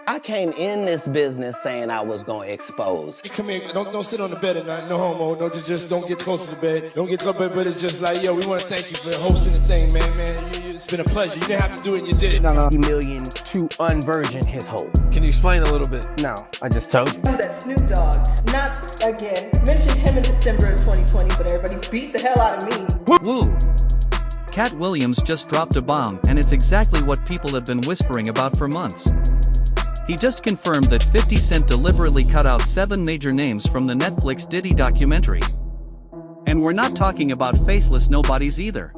I came in this business saying I was gonna expose. Come here, don't sit on the bed at night, no homo, no, just don't get close to the bed. Don't get close, but it's just like, yo, we want to thank you for hosting the thing, man. It's been a pleasure. You didn't have to do it, and you did it. No. Million to unvirgin his hoe. Can you explain a little bit? No, I just told you. That Snoop Dogg, not again, mentioned him in December of 2020, but everybody beat the hell out of me. Woo! Cat Williams just dropped a bomb, and it's exactly what people have been whispering about for months. He just confirmed that 50 Cent deliberately cut out 7 major names from the Netflix Diddy documentary. And we're not talking about faceless nobodies either.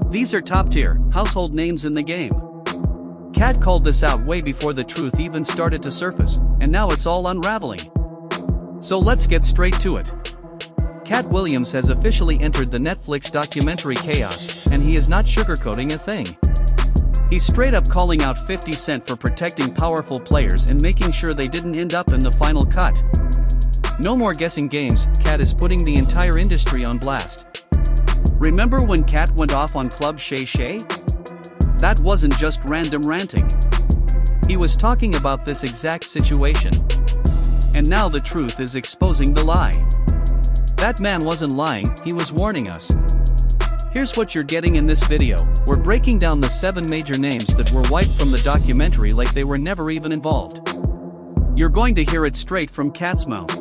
These are top-tier, household names in the game. Cat called this out way before the truth even started to surface, and now it's all unraveling. So let's get straight to it. Cat Williams has officially entered the Netflix documentary chaos, and he is not sugarcoating a thing. He's straight up calling out 50 Cent for protecting powerful players and making sure they didn't end up in the final cut. No more guessing games, Cat is putting the entire industry on blast. Remember when Cat went off on Club Shay Shay? That wasn't just random ranting. He was talking about this exact situation. And now the truth is exposing the lie. That man wasn't lying, he was warning us. Here's what you're getting in this video. We're breaking down the 7 major names that were wiped from the documentary like they were never even involved. You're going to hear it straight from Cat's mouth.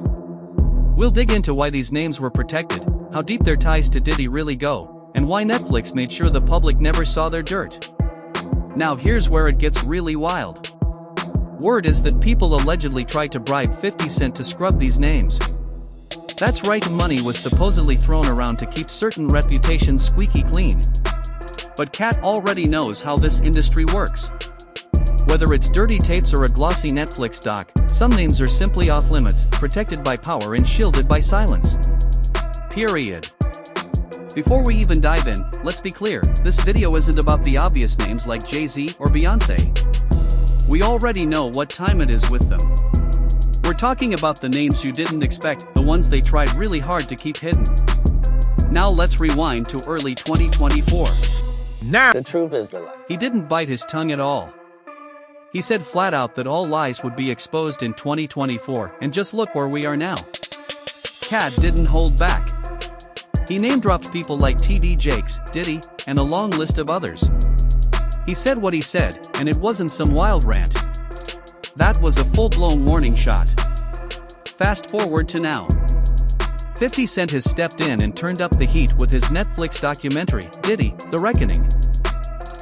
We'll dig into why these names were protected, how deep their ties to Diddy really go, and why Netflix made sure the public never saw their dirt. Now here's where it gets really wild. Word is that people allegedly tried to bribe 50 Cent to scrub these names. That's right, money was supposedly thrown around to keep certain reputations squeaky clean. But Cat already knows how this industry works. Whether it's dirty tapes or a glossy Netflix doc, some names are simply off limits, protected by power and shielded by silence. Period. Before we even dive in, let's be clear, this video isn't about the obvious names like Jay-Z or Beyonce. We already know what time it is with them. We're talking about the names you didn't expect, the ones they tried really hard to keep hidden. Now let's rewind to early 2024. Now the truth is the lie. He didn't bite his tongue at all. He said flat out that all lies would be exposed in 2024, and just look where we are now. Cat didn't hold back. He name-dropped people like TD Jakes, Diddy, and a long list of others. He said what he said, and it wasn't some wild rant. That was a full-blown warning shot. Fast forward to now. 50 Cent has stepped in and turned up the heat with his Netflix documentary, Diddy, The Reckoning.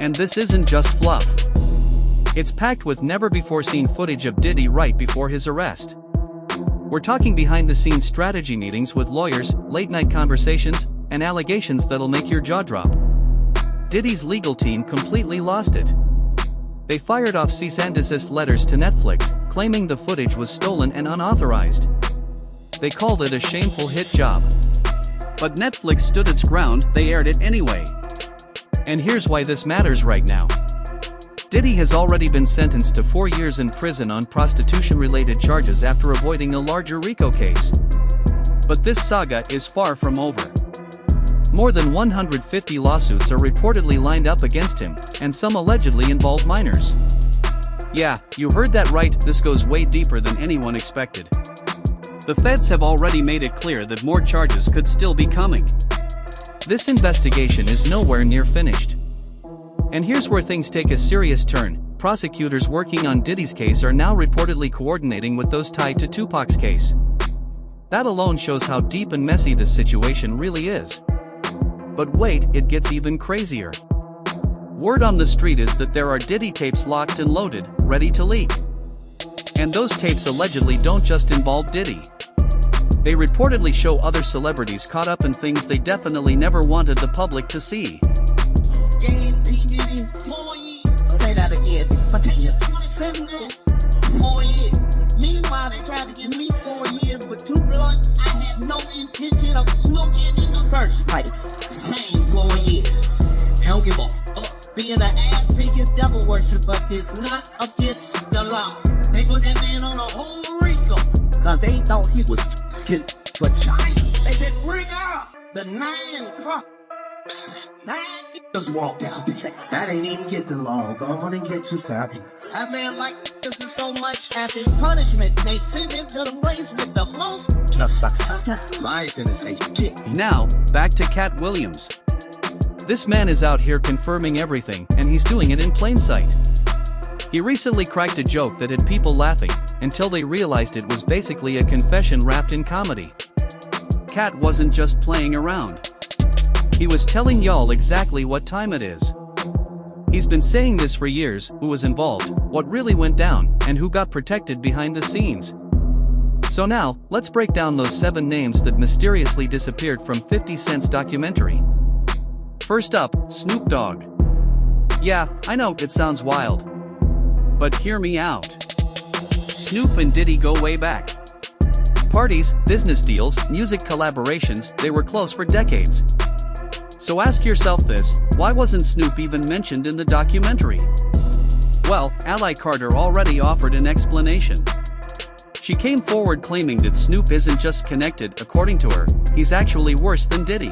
And this isn't just fluff. It's packed with never-before-seen footage of Diddy right before his arrest. We're talking behind-the-scenes strategy meetings with lawyers, late-night conversations, and allegations that'll make your jaw drop. Diddy's legal team completely lost it. They fired off cease and desist letters to Netflix, claiming the footage was stolen and unauthorized. They called it a shameful hit job. But Netflix stood its ground, they aired it anyway. And here's why this matters right now. Diddy has already been sentenced to 4 years in prison on prostitution-related charges after avoiding a larger RICO case. But this saga is far from over. More than 150 lawsuits are reportedly lined up against him, and some allegedly involve minors. Yeah, you heard that right, this goes way deeper than anyone expected. The feds have already made it clear that more charges could still be coming. This investigation is nowhere near finished. And here's where things take a serious turn. Prosecutors working on Diddy's case are now reportedly coordinating with those tied to Tupac's case. That alone shows how deep and messy this situation really is. But wait, it gets even crazier. Word on the street is that there are Diddy tapes locked and loaded, ready to leak. And those tapes allegedly don't just involve Diddy. They reportedly show other celebrities caught up in things they definitely never wanted the public to see. Say that again. But they just 27 days, 4 years. Meanwhile, they tried to give me 4 years with 2 blunts I had no intention of smoking in the first place. Same 4 years. I don't give a fuck. Being an ass-picking devil worshiper is not against the law. They put that man on a whole RICO, cause they thought he was for China. They said, bring out the 9 cross. 9 just walk down the track. I didn't even get the log on and get too sappy. That man like this is so much as his punishment. They sent him to the place with the most. Life in this shit. Now, back to Cat Williams. This man is out here confirming everything, and he's doing it in plain sight. He recently cracked a joke that had people laughing, until they realized it was basically a confession wrapped in comedy. Cat wasn't just playing around. He was telling y'all exactly what time it is. He's been saying this for years, who was involved, what really went down, and who got protected behind the scenes. So now, let's break down those 7 names that mysteriously disappeared from 50 Cent's documentary. First up, Snoop Dogg. Yeah, I know, it sounds wild. But hear me out. Snoop and Diddy go way back. Parties, business deals, music collaborations, they were close for decades. So ask yourself this, why wasn't Snoop even mentioned in the documentary? Well, Ally Carter already offered an explanation. She came forward claiming that Snoop isn't just connected, according to her, he's actually worse than Diddy.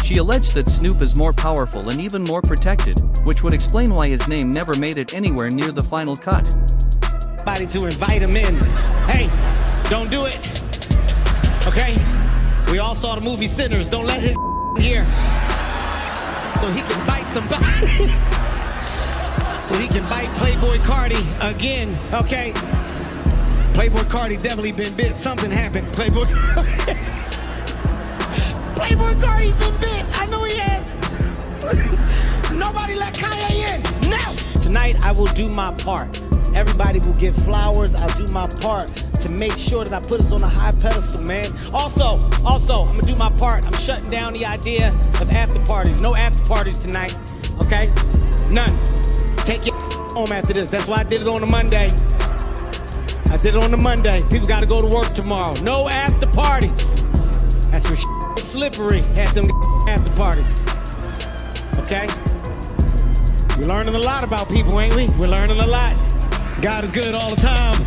She alleged that Snoop is more powerful and even more protected, which would explain why his name never made it anywhere near the final cut. To invite him in. Hey, don't do it. Okay? We all saw the movie Sinners. Don't let his here. So he can bite somebody. So he can bite Playboy Cardi again. Okay? Playboy Cardi definitely been bit. Something happened. Playboy Cardi been bit. I know he has. Nobody let Kanye in. Now! Tonight I will do my part. Everybody will get flowers. I'll do my part to make sure that I put us on a high pedestal, man. Also, I'm gonna do my part. I'm shutting down the idea of after parties. No after parties tonight, okay? None. Take your home after this. That's why I did it on a Monday. People gotta go to work tomorrow. No after parties. That's where it's slippery at them after parties. Okay? We're learning a lot about people, ain't we? We're learning a lot. God is good all the time.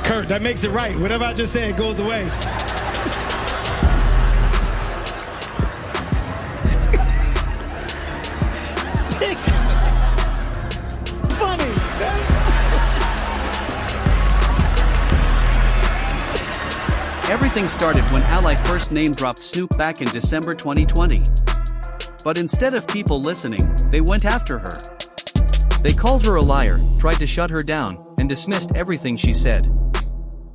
Kurt, that makes it right. Whatever I just said goes away. Funny. Everything started when Ally first name-dropped Snoop back in December 2020. But instead of people listening, they went after her. They called her a liar, tried to shut her down, and dismissed everything she said.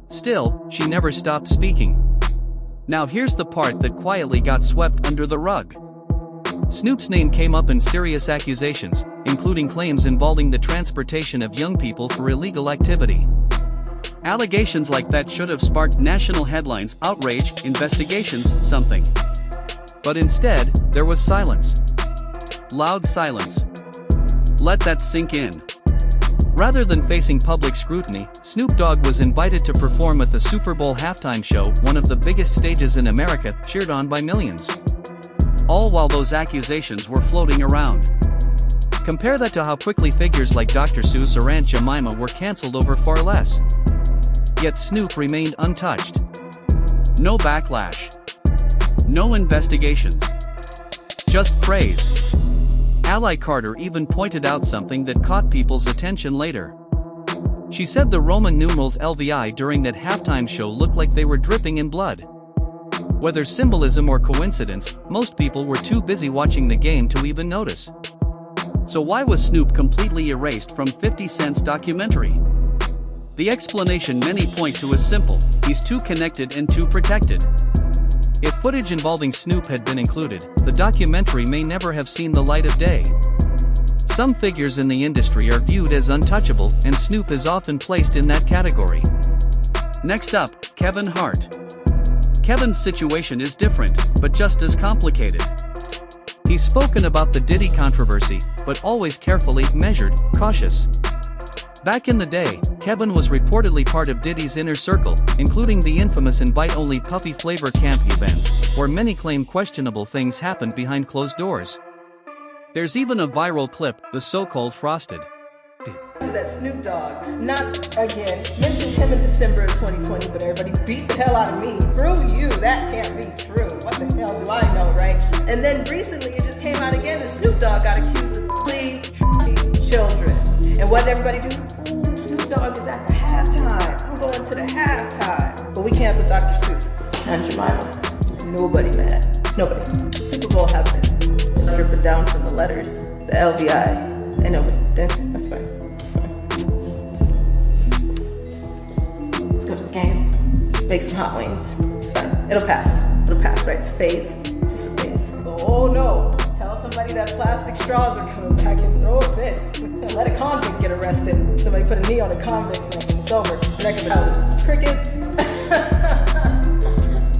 Still, she never stopped speaking. Now here's the part that quietly got swept under the rug. Snoop's name came up in serious accusations, including claims involving the transportation of young people for illegal activity. Allegations like that should have sparked national headlines, outrage, investigations, something. But instead, there was silence. Loud silence. Let that sink in. Rather than facing public scrutiny, Snoop Dogg was invited to perform at the Super Bowl halftime show, one of the biggest stages in America, cheered on by millions. All while those accusations were floating around. Compare that to how quickly figures like Dr. Seuss or Aunt Jemima were cancelled over far less. Yet Snoop remained untouched. No backlash. No investigations. Just praise. Ally Carter even pointed out something that caught people's attention later. She said the Roman numerals LVI during that halftime show looked like they were dripping in blood. Whether symbolism or coincidence, most people were too busy watching the game to even notice. So why was Snoop completely erased from 50 Cent's documentary? The explanation many point to is simple: he's too connected and too protected. If footage involving Snoop had been included, the documentary may never have seen the light of day. Some figures in the industry are viewed as untouchable, and Snoop is often placed in that category. Next up, Kevin Hart. Kevin's situation is different, but just as complicated. He's spoken about the Diddy controversy, but always carefully, measured, cautious. Back in the day, Kevin was reportedly part of Diddy's inner circle, including the infamous invite-only puppy flavor camp events, where many claim questionable things happened behind closed doors. There's even a viral clip, the so-called Frosted that Snoop Dogg, not again, mentioned him in December of 2020, but everybody beat the hell out of me. Through you, that can't be true. What the hell do I know, right? And then recently it just came out again that Snoop Dogg got accused of children. And what did everybody do? Ooh, Snoop Dogg is at the halftime. I'm going to the halftime. But we canceled Dr. Seuss and Jemima. Nobody mad. Nobody. Super Bowl happens. Dripping down from the letters, the LVI. I know, but that's fine. That's fine. Let's go to the game. Make some hot wings. It's fine. It'll pass. It'll pass, right? It's a phase. It's just a phase. Oh no. Tell somebody that plastic straws are coming back and throw a fit. Let a convict get arrested. Somebody put a knee on a convict's neck and it's over. Crickets.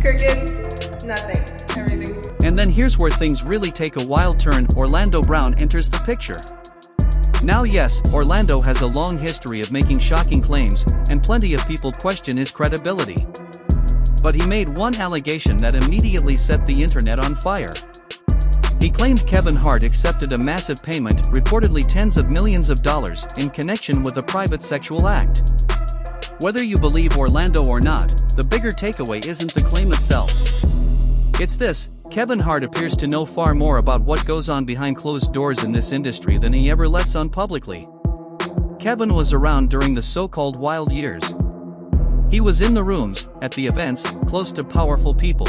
Crickets. Nothing. Everything's... And then here's where things really take a wild turn. Orlando Brown enters the picture. Now yes, Orlando has a long history of making shocking claims, and plenty of people question his credibility. But he made one allegation that immediately set the internet on fire. He claimed Kevin Hart accepted a massive payment, reportedly tens of millions of dollars, in connection with a private sexual act. Whether you believe Orlando or not, the bigger takeaway isn't the claim itself. It's this: Kevin Hart appears to know far more about what goes on behind closed doors in this industry than he ever lets on publicly. Kevin was around during the so-called wild years. He was in the rooms, at the events, close to powerful people.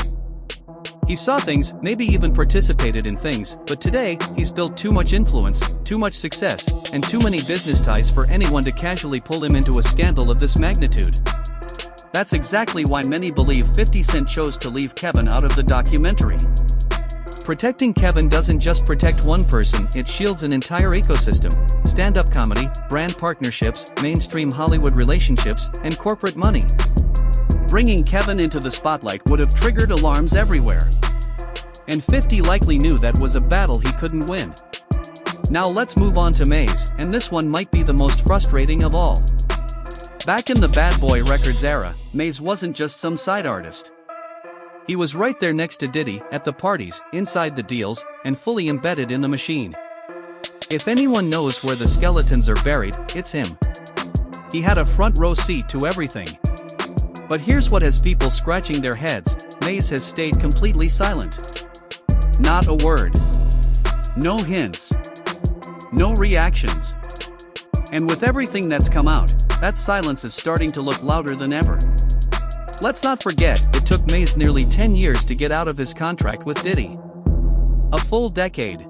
He saw things, maybe even participated in things, but today, he's built too much influence, too much success, and too many business ties for anyone to casually pull him into a scandal of this magnitude. That's exactly why many believe 50 Cent chose to leave Kevin out of the documentary. Protecting Kevin doesn't just protect one person, it shields an entire ecosystem: stand-up comedy, brand partnerships, mainstream Hollywood relationships, and corporate money. Bringing Kevin into the spotlight would have triggered alarms everywhere. And 50 likely knew that was a battle he couldn't win. Now let's move on to Maze, and this one might be the most frustrating of all. Back in the Bad Boy Records era, Maze wasn't just some side artist. He was right there next to Diddy, at the parties, inside the deals, and fully embedded in the machine. If anyone knows where the skeletons are buried, it's him. He had a front row seat to everything. But here's what has people scratching their heads: Maze has stayed completely silent. Not a word. No hints. No reactions. And with everything that's come out, that silence is starting to look louder than ever. Let's not forget, it took Maze nearly 10 years to get out of his contract with Diddy. A full decade.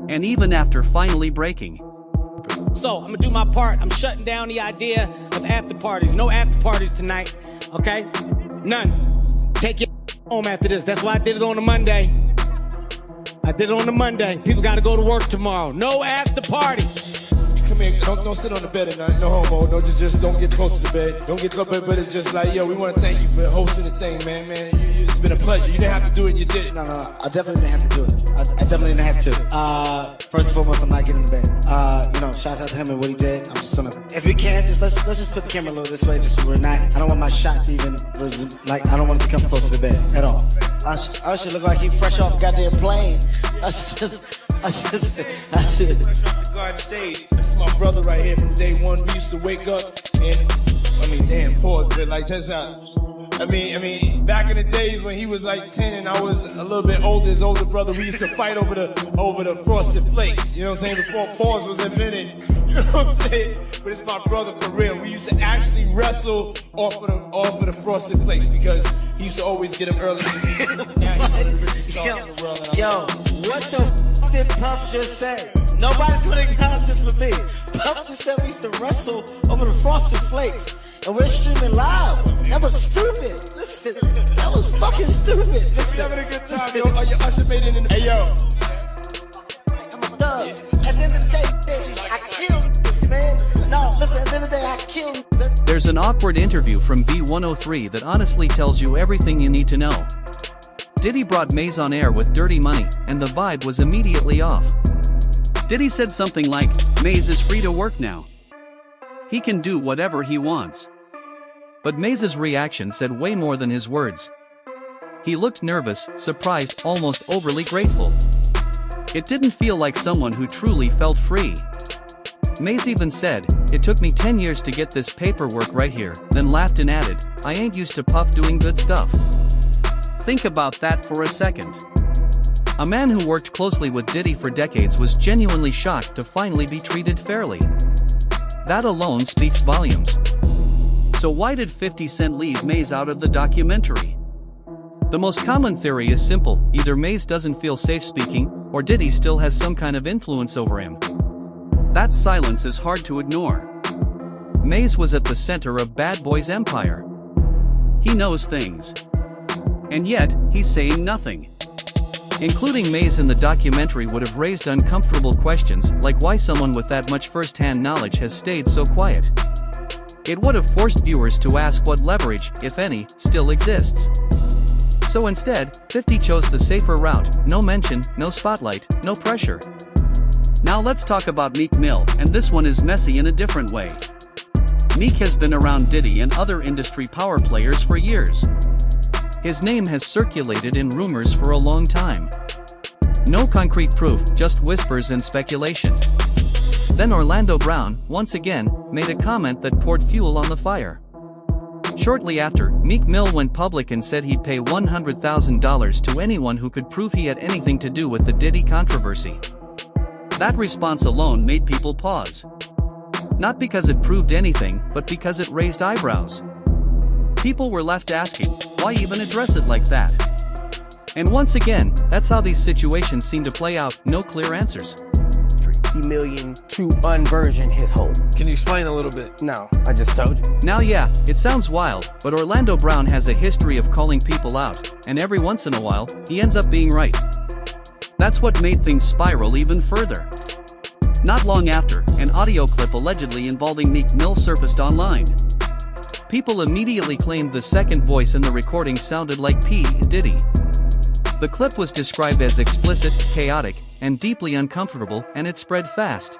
And even after finally breaking. So, I'm gonna do my part. I'm shutting down the idea of after parties. No after parties tonight, okay? None. Take your home after this. That's why I did it on a Monday. I did it on a Monday. People gotta go to work tomorrow. No after parties. Come here, don't sit on the bed at night, no homo, no, just don't get close to the bed, don't get close, but it's just like, yo, we want to thank you for hosting the thing, man, it's been a pleasure. You didn't have to do it, you did it. No, I definitely didn't have to do it. I definitely didn't have to. First and foremost, I'm not getting in the bed. Shout out to him and what he did. I'm just gonna, if we can, let's just put the camera a little this way, just so we're not, I don't want my shot to even, I don't want it to come close to the bed, at all. I should look like he fresh off goddamn plane. I should. Fresh off the guard stage. That's my brother right here from day one. We used to wake up and, pause, but like, check this out. Back in the days when he was like 10 and I was a little bit older, his older brother, we used to fight over the frosted flakes. You know what I'm saying? Before pause was invented. You know what I'm saying? But it's my brother for real. We used to actually wrestle off of the frosted flakes because he used to always get them early. Now he's the richest star in the world. Yo, what the f did Puff just say? Nobody's gonna acknowledge this with me. Puff just said we used to wrestle over the frosted flakes. And we're streaming live. That was stupid. Listen, that was fucking stupid. Listen, we having a good time, yo. Oh, your usher made it in the... Hey, yo. I'm a thug. At the end of the day, I killed this, man. No, listen, at the end of the day, I killed. There's an awkward interview from B103 that honestly tells you everything you need to know. Diddy brought Maze on air with Dirty Money, and the vibe was immediately off. Diddy said something like, Maze is free to work now. He can do whatever he wants. But Maze's reaction said way more than his words. He looked nervous, surprised, almost overly grateful. It didn't feel like someone who truly felt free. Maze even said, "It took me 10 years to get this paperwork right here," then laughed and added, "I ain't used to Puff doing good stuff." Think about that for a second. A man who worked closely with Diddy for decades was genuinely shocked to finally be treated fairly. That alone speaks volumes. So why did 50 Cent leave Maze out of the documentary? The most common theory is simple: either Maze doesn't feel safe speaking, or Diddy still has some kind of influence over him. That silence is hard to ignore. Maze was at the center of Bad Boy's empire. He knows things. And yet, he's saying nothing. Including Maze in the documentary would have raised uncomfortable questions, like why someone with that much first-hand knowledge has stayed so quiet. It would have forced viewers to ask what leverage, if any, still exists. So instead, 50 chose the safer route: no mention, no spotlight, no pressure. Now let's talk about Meek Mill, and this one is messy in a different way. Meek has been around Diddy and other industry power players for years. His name has circulated in rumors for a long time. No concrete proof, just whispers and speculation. Then Orlando Brown, once again, made a comment that poured fuel on the fire. Shortly after, Meek Mill went public and said he'd pay $100,000 to anyone who could prove he had anything to do with the Diddy controversy. That response alone made people pause. Not because it proved anything, but because it raised eyebrows. People were left asking, why even address it like that? And once again, that's how these situations seem to play out: no clear answers. 50 million to unversion his home. Can you explain a little bit? No, I just told you. Now yeah, it sounds wild, but Orlando Brown has a history of calling people out, and every once in a while, he ends up being right. That's what made things spiral even further. Not long after, an audio clip allegedly involving Meek Mill surfaced online. People immediately claimed the second voice in the recording sounded like P. Diddy. The clip was described as explicit, chaotic, and deeply uncomfortable, and it spread fast.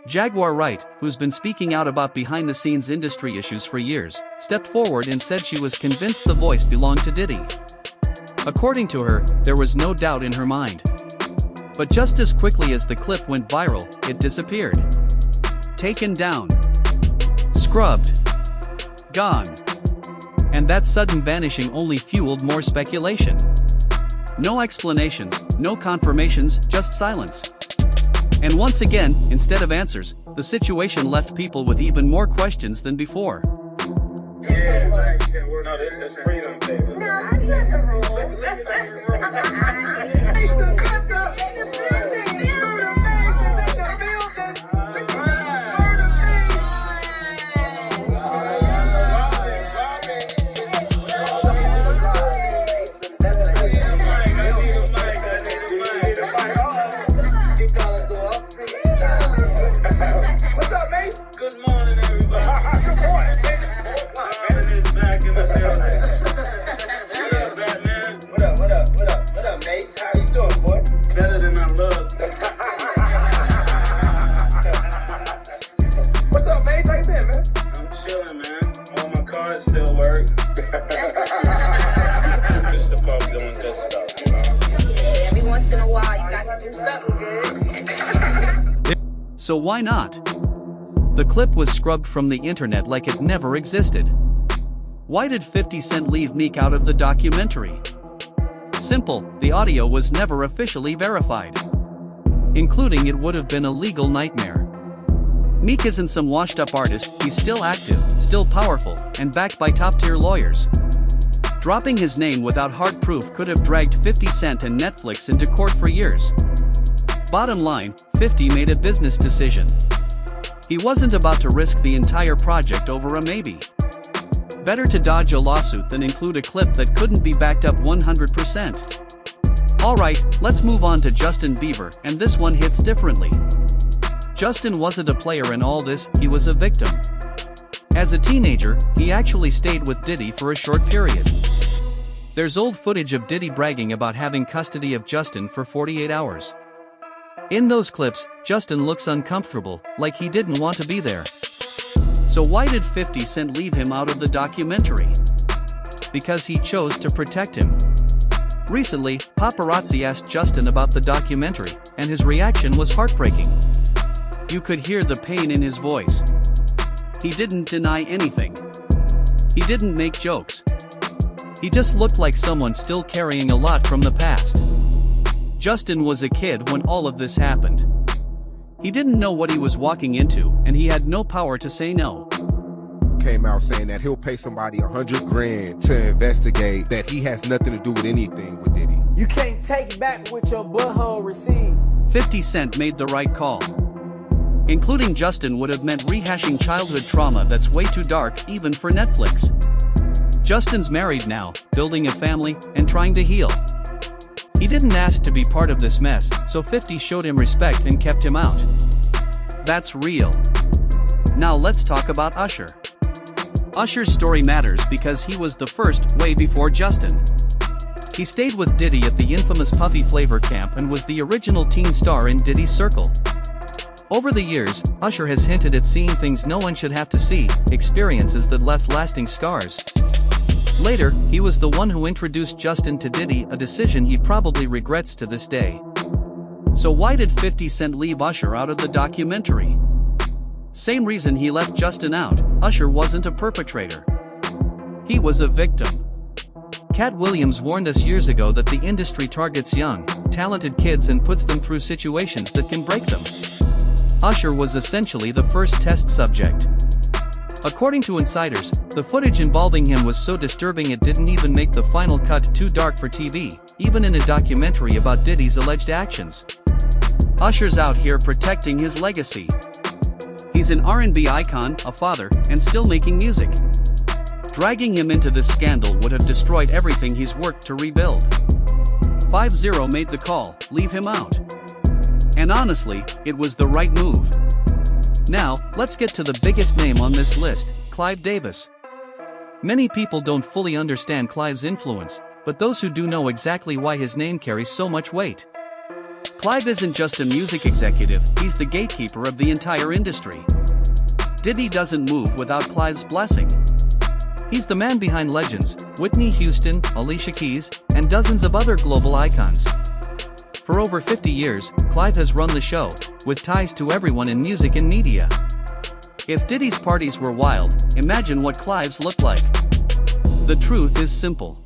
Jaguar Wright, who's been speaking out about behind-the-scenes industry issues for years, stepped forward and said she was convinced the voice belonged to Diddy. According to her, there was no doubt in her mind. But just as quickly as the clip went viral, it disappeared. Taken down. Scrubbed. Gone. And that sudden vanishing only fueled more speculation. No explanations, no confirmations, just silence. And once again, instead of answers, the situation left people with even more questions than before. Yeah, no, this is freedom, baby. What's up, mate? Good morning, everybody. Good morning, baby. Batman is back in the building. Yeah, Batman. What up, Mace? How you doing, boy? Better than I look. What's up, Mace? How you been, man? I'm chilling, man. All my cards still work. Mr. Puff doing good stuff, you know? Yeah, every once in a while, you got to do something good. So why not? The clip was scrubbed from the internet like it never existed. Why did 50 Cent leave Meek out of the documentary? Simple, the audio was never officially verified. Including it would have been a legal nightmare. Meek isn't some washed-up artist, he's still active, still powerful, and backed by top-tier lawyers. Dropping his name without hard proof could have dragged 50 Cent and Netflix into court for years. Bottom line, 50 made a business decision. He wasn't about to risk the entire project over a maybe. Better to dodge a lawsuit than include a clip that couldn't be backed up 100%. Alright, let's move on to Justin Bieber, and this one hits differently. Justin wasn't a player in all this, he was a victim. As a teenager, he actually stayed with Diddy for a short period. There's old footage of Diddy bragging about having custody of Justin for 48 hours. In those clips, Justin looks uncomfortable, like he didn't want to be there. So why did 50 Cent leave him out of the documentary? Because he chose to protect him. Recently, paparazzi asked Justin about the documentary, and his reaction was heartbreaking. You could hear the pain in his voice. He didn't deny anything. He didn't make jokes. He just looked like someone still carrying a lot from the past. Justin was a kid when all of this happened. He didn't know what he was walking into, and he had no power to say no. Came out saying that he'll pay somebody $100 grand to investigate that he has nothing to do with anything with Diddy. You can't take back what your butthole received. 50 Cent made the right call. Including Justin would have meant rehashing childhood trauma that's way too dark even for Netflix. Justin's married now, building a family, and trying to heal. He didn't ask to be part of this mess, so 50 showed him respect and kept him out. That's real. Now let's talk about Usher. Usher's story matters because he was the first, way before Justin. He stayed with Diddy at the infamous Puffy Flavor camp and was the original teen star in Diddy's circle. Over the years, Usher has hinted at seeing things no one should have to see, experiences that left lasting scars. Later, he was the one who introduced Justin to Diddy, a decision he probably regrets to this day. So why did 50 Cent leave Usher out of the documentary? Same reason he left Justin out. Usher wasn't a perpetrator. He was a victim. Cat Williams warned us years ago that the industry targets young, talented kids and puts them through situations that can break them. Usher was essentially the first test subject. According to insiders, the footage involving him was so disturbing it didn't even make the final cut, too dark for TV, even in a documentary about Diddy's alleged actions. Usher's out here protecting his legacy. He's an R&B icon, a father, and still making music. Dragging him into this scandal would have destroyed everything he's worked to rebuild. 50 made the call, leave him out. And honestly, it was the right move. Now, let's get to the biggest name on this list, Clive Davis. Many people don't fully understand Clive's influence, but those who do know exactly why his name carries so much weight. Clive isn't just a music executive, he's the gatekeeper of the entire industry. Diddy doesn't move without Clive's blessing. He's the man behind legends, Whitney Houston, Alicia Keys, and dozens of other global icons. For over 50 years, Clive has run the show, with ties to everyone in music and media. If Diddy's parties were wild, imagine what Clive's looked like. The truth is simple.